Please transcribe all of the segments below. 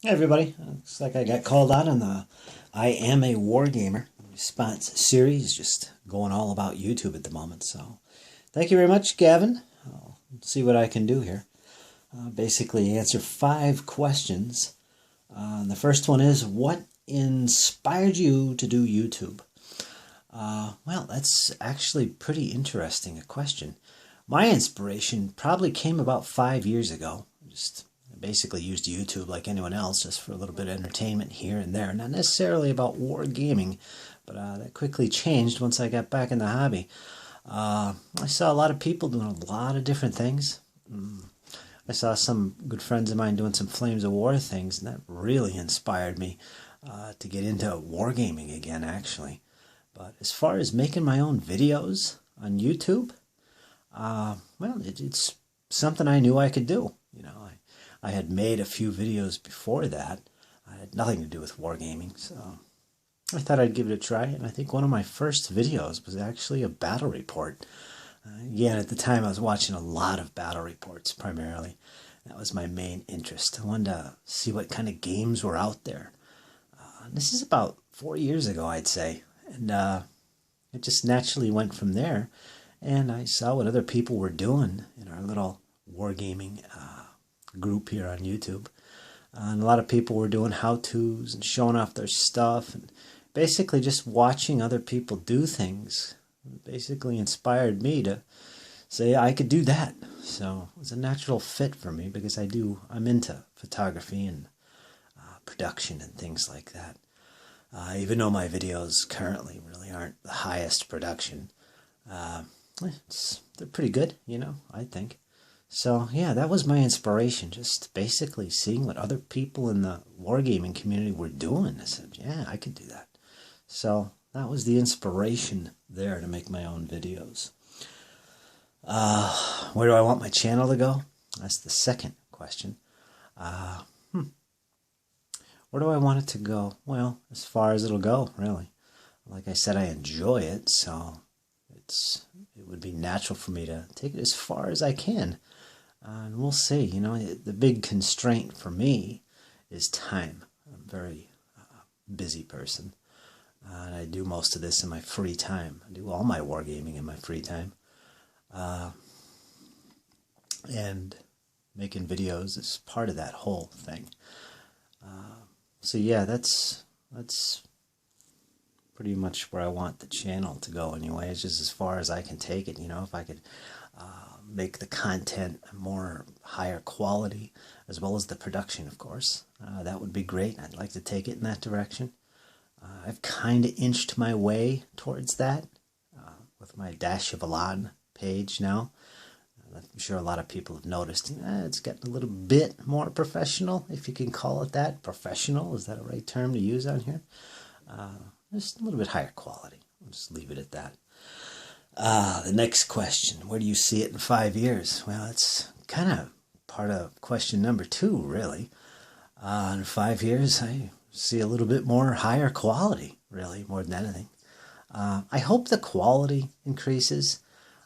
Hey everybody, looks like I got called out on the I Am a Wargamer response series, just going all about YouTube at the moment. So thank you very much, Gavin. I'll see what I can do here. Basically answer 5 questions. The first one is, what inspired you to do YouTube? Well, that's actually pretty interesting a question. My inspiration probably came about 5 years ago. I basically used YouTube like anyone else, just for a little bit of entertainment here and there. Not necessarily about wargaming, but that quickly changed once I got back in the hobby. I saw a lot of people doing a lot of different things. I saw some good friends of mine doing some Flames of War things, and that really inspired me to get into wargaming again, actually. But as far as making my own videos on YouTube, well, it's something I knew I could do. I had made a few videos before that. I had nothing to do with wargaming, so I thought I'd give it a try. And I think one of my first videos was actually a battle report. Again, at the time I was watching a lot of battle reports primarily. That was my main interest. I wanted to see what kind of games were out there. This is about 4 years ago, I'd say. And it just naturally went from there. And I saw what other people were doing in our little wargaming group here on YouTube. And a lot of people were doing how-tos and showing off their stuff. And basically just watching other people do things basically inspired me to say I could do that. So it was a natural fit for me because I'm into photography and production and things like that. Even though my videos currently really aren't the highest production, they're pretty good, I think. So yeah, that was my inspiration, just basically seeing what other people in the wargaming community were doing. I said, yeah, I could do that. So that was the inspiration there to make my own videos. Where do I want my channel to go? That's the second question. Where do I want it to go? Well, as far as it'll go, really. Like I said, I enjoy it, so it would be natural for me to take it as far as I can. And we'll see. The big constraint for me is time. I'm a very busy person. And I do most of this in my free time. I do all my wargaming in my free time. And making videos is part of that whole thing. So yeah, that's pretty much where I want the channel to go anyway. It's just as far as I can take it. If I could make the content more higher quality, as well as the production, of course, that would be great. I'd like to take it in that direction. I've kind of inched my way towards that with my Dash of Alon page now. I'm sure a lot of people have noticed it's getting a little bit more professional, if you can call it that. Professional, is that a right term to use on here? Just a little bit higher quality. I'll just leave it at that. The next question, where do you see it in 5 years? Well, it's kind of part of question number 2, really. In 5 years, I see a little bit more higher quality, really, more than anything. I hope the quality increases.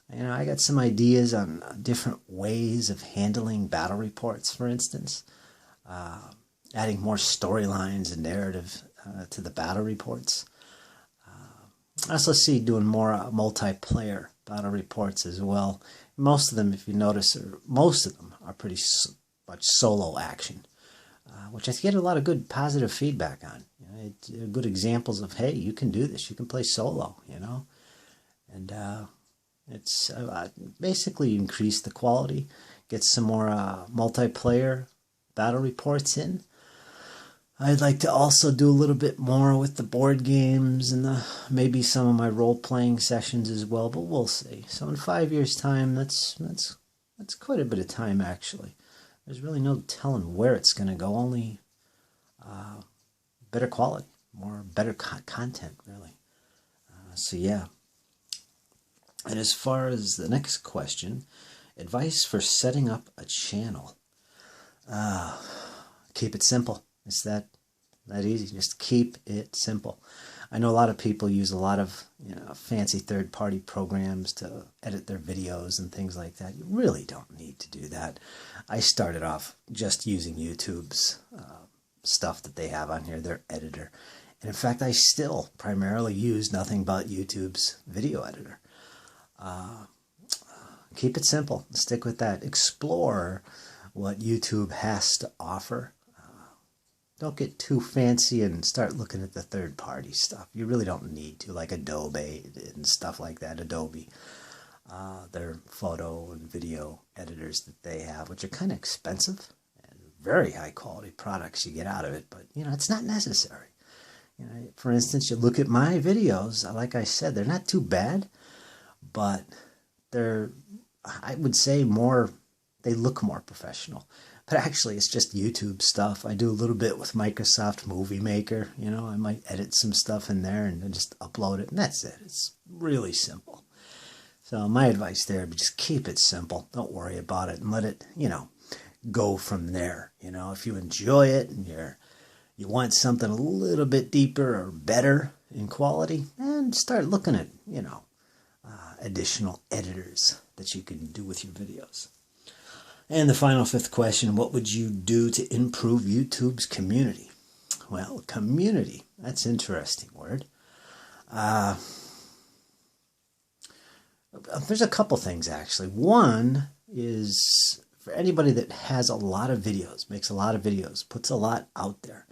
I got some ideas on different ways of handling battle reports, for instance. Adding more storylines and narrative to the battle reports. I also see doing more multiplayer battle reports as well. Most of them, if you notice, most of them are pretty much solo action, which I get a lot of good positive feedback on. Good examples of, hey, you can do this. You can play solo, and it's basically increase the quality, get some more multiplayer battle reports in. I'd like to also do a little bit more with the board games and maybe some of my role-playing sessions as well, but we'll see. So in 5 years' time, that's quite a bit of time, actually. There's really no telling where it's going to go, only better quality, better content, really. So yeah. And as far as the next question, advice for setting up a channel. Keep it simple. It's that easy. Just keep it simple. I know a lot of people use a lot of fancy third-party programs to edit their videos and things like that. You really don't need to do that. I started off just using YouTube's stuff that they have on here, their editor. And in fact, I still primarily use nothing but YouTube's video editor. Keep it simple. Stick with that. Explore what YouTube has to offer. Don't get too fancy and start looking at the third-party stuff. You really don't need to, like Adobe and stuff like that. Adobe, their photo and video editors that they have, which are kind of expensive and very high-quality products you get out of it. But, you know, it's not necessary. You know, for instance, you look at my videos, like I said, they're not too bad, but they're, I would say, they look more professional. But actually, it's just YouTube stuff. I do a little bit with Microsoft Movie Maker. You know, I might edit some stuff in there and then just upload it, and that's it. It's really simple. So my advice there would be just keep it simple. Don't worry about it and let it, you know, go from there. You know, if you enjoy it and you want something a little bit deeper or better in quality, then start looking at, you know, additional editors that you can do with your videos. And the final fifth question, what would you do to improve YouTube's community? Well, community, that's an interesting word. There's a couple things, actually. One is for anybody that has a lot of videos, makes a lot of videos, puts a lot out there.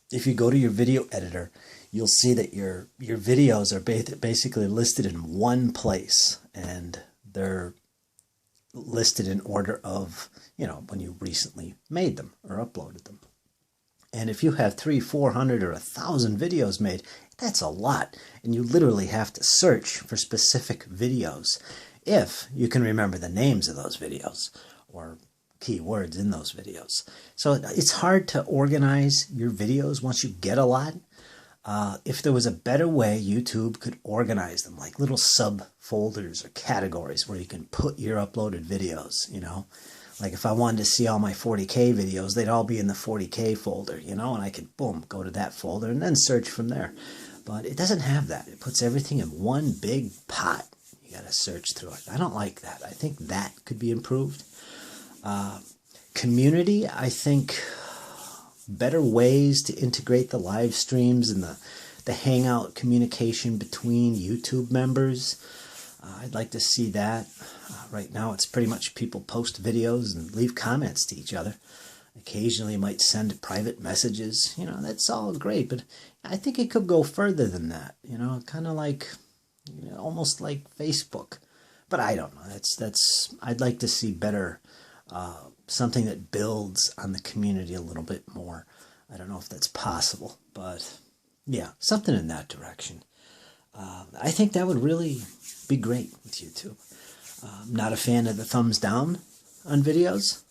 If you go to your video editor, you'll see that your videos are basically listed in one place, and they're listed in order of, you know, when you recently made them or uploaded them. And if you have 300, 400, or 1,000 videos made, that's a lot. And you literally have to search for specific videos if you can remember the names of those videos or keywords in those videos. So it's hard to organize your videos once you get a lot. If there was a better way YouTube could organize them, like little subfolders or categories where you can put your uploaded videos, you know. Like if I wanted to see all my 40K videos, they'd all be in the 40K folder, you know, and I could, boom, go to that folder and then search from there. But it doesn't have that. It puts everything in one big pot. You got to search through it. I don't like that. I think that could be improved. Community, I think better ways to integrate the live streams and the hangout communication between YouTube members. I'd like to see that. Right now it's pretty much people post videos and leave comments to each other. Occasionally you might send private messages. You know, that's all great, but I think it could go further than that. You know, kind of like, you know, almost like Facebook. But I don't know. That's I'd like to see better, something that builds on the community a little bit more. I don't know if that's possible, but yeah, something in that direction. I think that would really be great with YouTube. I'm not a fan of the thumbs down on videos.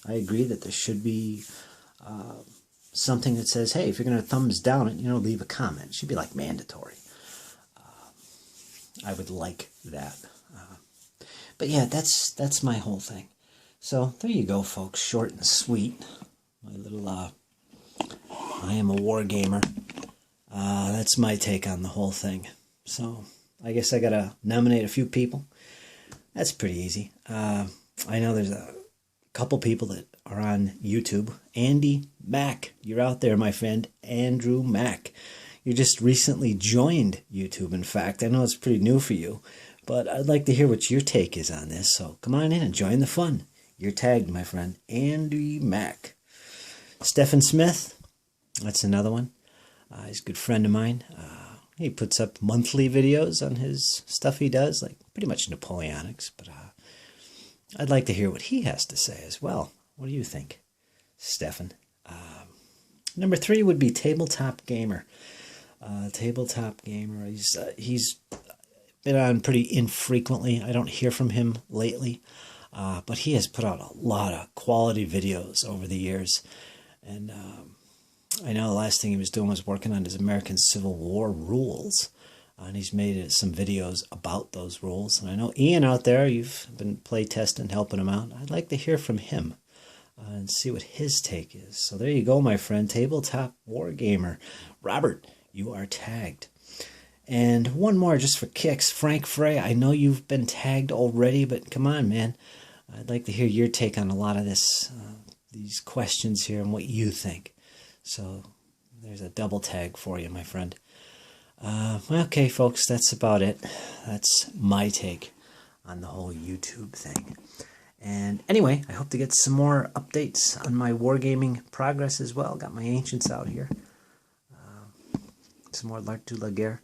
I agree that there should be something that says, hey, if you're going to thumbs down it, you know, leave a comment. It should be like mandatory. I would like that. But yeah, that's my whole thing. So there you go, folks. Short and sweet. My little, I am a Wargamer. That's my take on the whole thing. So I guess I got to nominate a few people. That's pretty easy. I know there's a couple people that are on YouTube. Andy Mack. You're out there, my friend. Andrew Mack. You just recently joined YouTube, in fact. I know it's pretty new for you, but I'd like to hear what your take is on this. So come on in and join the fun. You're tagged, my friend. Andy Mack. Stephen Smith. That's another one. He's a good friend of mine. He puts up monthly videos on his stuff he does, like pretty much Napoleonics, but I'd like to hear what he has to say as well. What do you think, Stefan? Number 3 would be Tabletopgamer. Tabletopgamer, he's been on pretty infrequently. I don't hear from him lately, but he has put out a lot of quality videos over the years. And I know the last thing he was doing was working on his American Civil War rules. And he's made some videos about those rules. And I know Ian out there, you've been play testing, helping him out. I'd like to hear from him and see what his take is. So there you go, my friend. Tabletop Wargamer. Robert, you are tagged. And one more just for kicks. Frank Frey, I know you've been tagged already, but come on, man. I'd like to hear your take on a lot of this, these questions here and what you think. So there's a double tag for you, my friend. Okay, folks, that's about it. That's my take on the whole YouTube thing. And anyway, I hope to get some more updates on my wargaming progress as well. Got my Ancients out here. Some more L'Art de la Guerre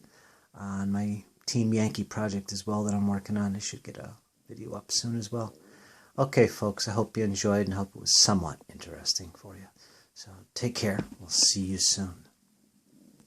on my Team Yankee project as well that I'm working on. I should get a video up soon as well. Okay, folks, I hope you enjoyed and hope it was somewhat interesting for you. So take care. We'll see you soon.